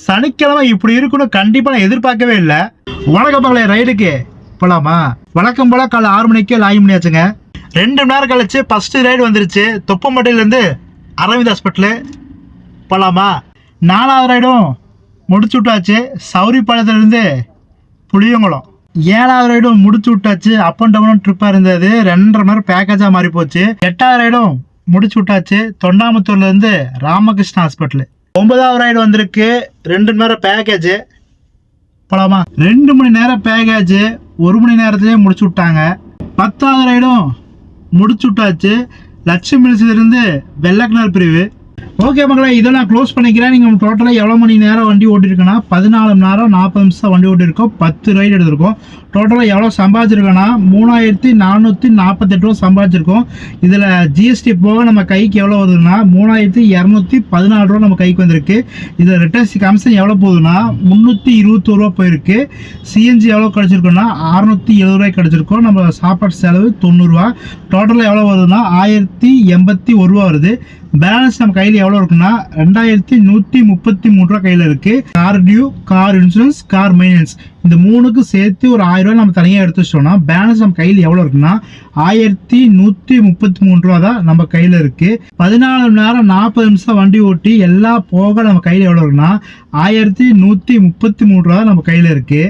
சனிக்கிழமை இப்படி இருக்குன்னு கண்டிப்பா நான் எதிர்பார்க்கவே இல்லை. வணக்கம் மகளே, ரைடுக்கு போலாமா? வழக்கம் போல காலை 6 மணிக்கு லாகின் பண்ணியாச்சுங்க. 2 மணி நேரம் கழிச்சு ஃபர்ஸ்ட் ரைடு வந்துருச்சு. தொப்பம்பட்டியிலேருந்து அரவிந்த் ஹாஸ்பிட்டலு போலாமா? 4வது ரைடும் முடிச்சு விட்டாச்சு. சௌரிப்பாளையத்துலேருந்து புளியங்குளம். 7வது ரைடும் முடிச்சு விட்டாச்சு. அப் அண்ட் டவுன் ட்ரிப்பாக இருந்தது. 2.5 மணி நேரம் பேக்கேஜாக மாறி போச்சு. 8வது ரைடும் முடிச்சு விட்டாச்சு. தொண்டாமுத்தூர்லேருந்து ராமகிருஷ்ணா ஹாஸ்பிட்டலு. 9வது ரைடு வந்திருக்கு. 2 மணி நேரம் பேக்கேஜ் போலாமா? 2 மணி நேரம் பேக்கேஜ் 1 மணி நேரத்திலே முடிச்சு விட்டாங்க. 10வது ரைடும் முடிச்சு விட்டாச்சு. லட்சுமி மில்ஸ்லேருந்து வெள்ளக்கிணறு பிரிவு. ஓகே மக்களை, இதெல்லாம் க்ளோஸ் பண்ணிக்கிறேன். நீங்கள் டோட்டலாக எவ்வளோ மணி நேரம் வண்டி ஓட்டிருக்கோன்னா 14 மணி நேரம் 40 நிமிஷம் வண்டி ஓட்டிருக்கோம். 10 ரைடு எடுத்திருக்கோம். டோட்டலாக எவ்வளோ சம்பாதிச்சிருக்கோன்னா 3448 ரூபா சம்பாதிச்சிருக்கோம். இதில் ஜிஎஸ்டி போக நம்ம கைக்கு எவ்வளோ வருதுன்னா 3214 ரூபா நம்ம கைக்கு வந்திருக்கு. இதில் ரிட்டர்ன்ஸ் கமிஷன் எவ்வளோ போகுதுன்னா 321 ரூபா போயிருக்கு. சிஎன்ஜி எவ்வளோ கிடச்சிருக்கோன்னா 670 ரூபாய்க்கு கிடச்சிருக்கோம். நம்ம சாப்பாடு செலவு 90 ரூபா. டோட்டலாக எவ்வளோ வருதுன்னா 1081 ரூபா வருது. பேலன்ஸ் நம்ம கையில் எவ்வளோ இருக்குன்னா 2133 ரூபா கையில் இருக்குது. Car due, car insurance, car maintenance இந்த 3க்கு சேர்த்து ஒரு 1000 ரூபா நம்ம தனியாக எடுத்து வச்சோம்னா பேலன்ஸ் நம்ம கையில் எவ்வளோ இருக்குன்னா 1133 ரூபா தான் நம்ம கையில் இருக்குது. 14 மணி நேரம் 40 நிமிஷம் வண்டி ஓட்டி எல்லாம் போக நம்ம கையில் எவ்வளோ இருக்குன்னா 1133 ரூபா நம்ம கையில் இருக்குது.